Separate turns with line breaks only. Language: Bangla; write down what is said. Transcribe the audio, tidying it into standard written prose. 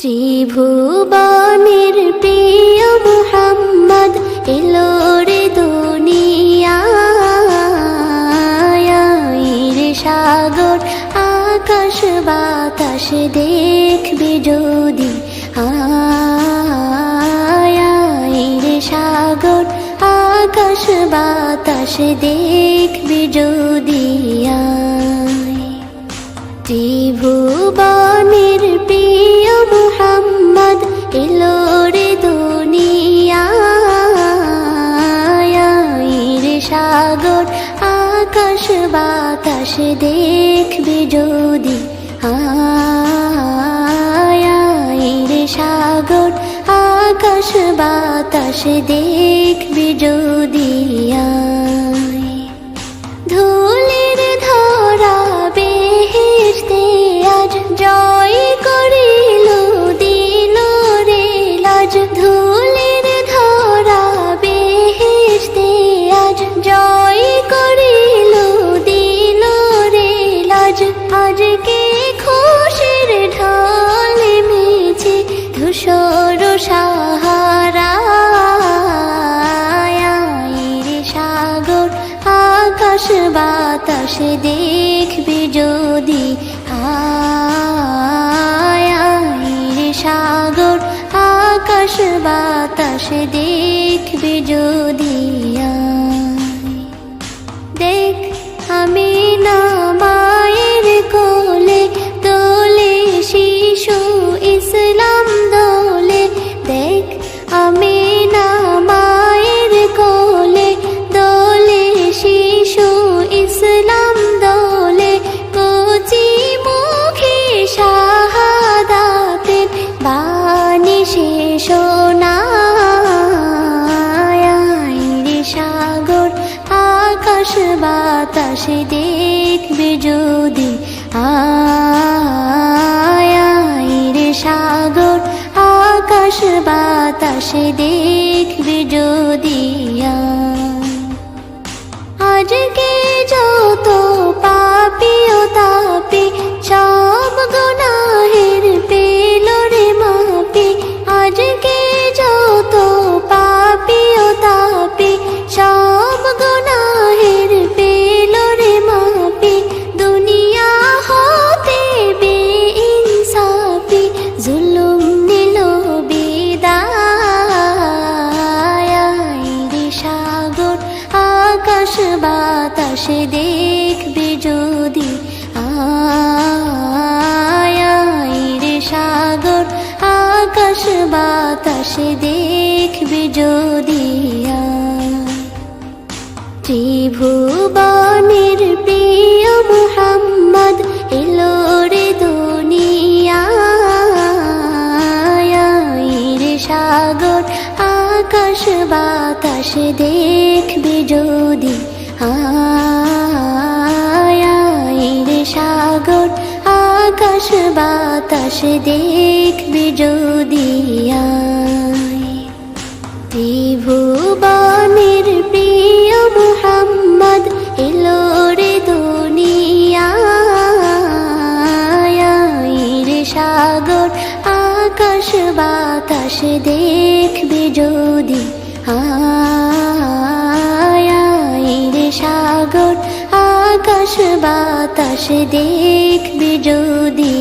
ত্রিভুবনের প্রিয় মুহাম্মদ এলো রে দুনিয়ায়। রে সাগর আকাশ বাতাস দেখবি যদি, রে সাগর আকাশ বাতাস দেখবি যদি। ত্রিভুবনের প্রিয় মুহাম্মদ এলো রে দুনিয়ায়। রে সাগর আকাশ বাতাস দেখবি যদি, রে সাগর আকাশ বাতাস দেখবি যদি। ধুলির ধরা বেহেশতে আজ জয় করিল দিল রে লাজ। ধুলির ধরা বেহেশতে আজ জয় করিল দিল রে লাজ। আজকে খুশির ঢল মেছে ধূসর সাহারা। রে সাগর আকাশ বাতাস দেখবি যদি, রে সাগর আকাশ বাতাস দেখবি যদি। দেখ আমি না মায়ের কোলে দোলে শিশু ইসলাম দোলে। দেখ আমি না মায়ের কোলে দোলে শিশু ইসলাম দোলে। কচি মুখে শাহাদাতের বাণী সে শোনায়। রে সাগর আকাশ বাতাস দেখবি যদি, রে সাগর আকাশ বাতাস দেখবি যদি। আজকে যত পাপী ও তাপী সব গুনাহের পেল রে মাপি। আজকে যত পাপী ও তাপী সব গুনাহের পেল রে মাপি। দুনিয়া হতে বেইনসাফি জুলুম নিল বিদায়। রে সাগর আকাশ বাতাস দেখবি যদি, রে সাগর আকাশ বাতাস দেখবি যদি। ত্রিভুবনের প্রিয় মুহাম্মদ এলো রে দুনিয়ায়। রে সাগর আকাশ বাতাস দেখবি যদি, রে সাগর আকাশ বাতাস দেখবি যদি। ত্রিভুবনের প্রিয় মুহাম্মদ এলো রে দুনিয়ায়। রে সাগর আকাশ বাতাস দেখবি যদি, রে সাগর আকাশ বাতাস দেখবি যদি।